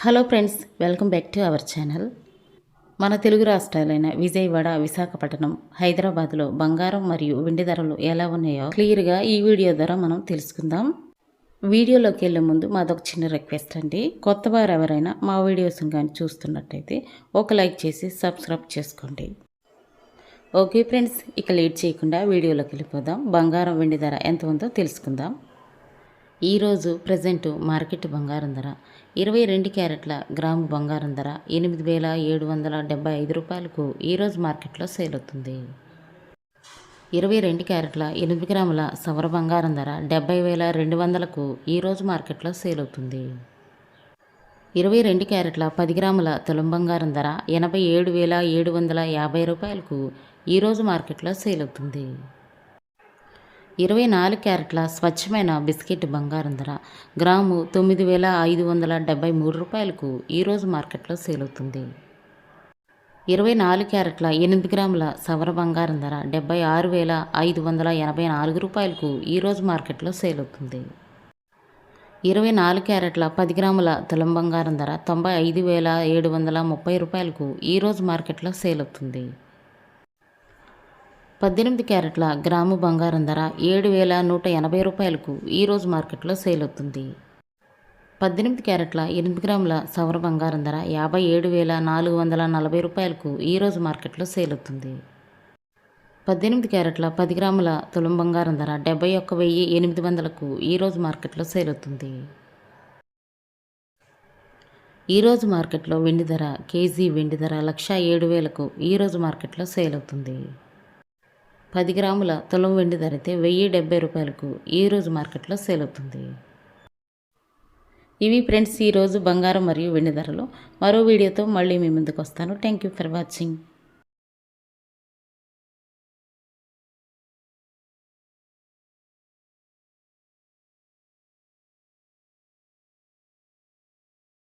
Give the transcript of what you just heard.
Hello friends, welcome back to our channel. మన తెలుగు రాష్ట్రాలైన విజయవాడ, విశాఖపట్నం, హైదరాబాద్లో బంగారం మరియు వెండి ధరలు ఎలా ఉన్నాయో క్లియర్గా ఈ వీడియో ద్వారా మనం తెలుసుకుందాం. వీడియోలోకి వెళ్ళే ముందు మాదొక చిన్న రిక్వెస్ట్ అండి. కొత్త వారు ఎవరైనా మా వీడియోస్ కానీ చూస్తున్నట్టయితే ఒక లైక్ చేసి సబ్స్క్రైబ్ చేసుకోండి. ఓకే ఫ్రెండ్స్, ఇక లేట్ చేయకుండా వీడియోలోకి వెళ్ళిపోదాం. బంగారం వెండి ధర ఎంత ఉందో తెలుసుకుందాం. ఈరోజు ప్రజెంట్ మార్కెట్ బంగారం ధర 22 క్యారెట్ల గ్రాము బంగారం ధర 8,775 రూపాయలకు ఈరోజు మార్కెట్లో సేల్ అవుతుంది. 22 క్యారెట్ల 8 గ్రాముల సవర బంగారం ధర 70,200కు ఈరోజు మార్కెట్లో సేల్ అవుతుంది. 22 క్యారెట్ల 10 గ్రాముల తులం బంగారం ధర 87,750 రూపాయలకు ఈరోజు మార్కెట్లో సేల్ అవుతుంది. 24 క్యారెట్ల స్వచ్ఛమైన బిస్కెట్ బంగారం ధర గ్రాము 9,573 రూపాయలకు ఈరోజు మార్కెట్లో సేల్ అవుతుంది. 24 క్యారెట్ల 8 గ్రాముల సవర బంగారం ధర 76,584 రూపాయలకు ఈరోజు మార్కెట్లో సేల్ అవుతుంది. 24 క్యారెట్ల 10 గ్రాముల తులం బంగారం ధర 95,730 రూపాయలకు ఈరోజు మార్కెట్లో సేల్ అవుతుంది. 18 క్యారెట్ల గ్రాము బంగారం ధర 7,180 రూపాయలకు ఈరోజు మార్కెట్లో సేల్ అవుతుంది. 18 క్యారెట్ల 8 గ్రాముల సవర బంగారం ధర 57,440 రూపాయలకు ఈరోజు మార్కెట్లో సేల్ అవుతుంది. 18 క్యారెట్ల 10 గ్రాముల తులం బంగారం ధర 71,800కు ఈరోజు మార్కెట్లో సేల్ అవుతుంది. ఈరోజు మార్కెట్లో వెండి ధర కేజీ వెండి ధర 107,000కు ఈరోజు మార్కెట్లో సేల్ అవుతుంది. 10 గ్రాముల తులం వెండి ధర అయితే 1,070 రూపాయలకు ఈరోజు మార్కెట్లో సేల్ అవుతుంది. ఇవి ఫ్రెండ్స్ ఈరోజు బంగారం మరియు వెండి ధరలు. మరో వీడియోతో మళ్ళీ మీ ముందుకు వస్తాను. Thank you for watching.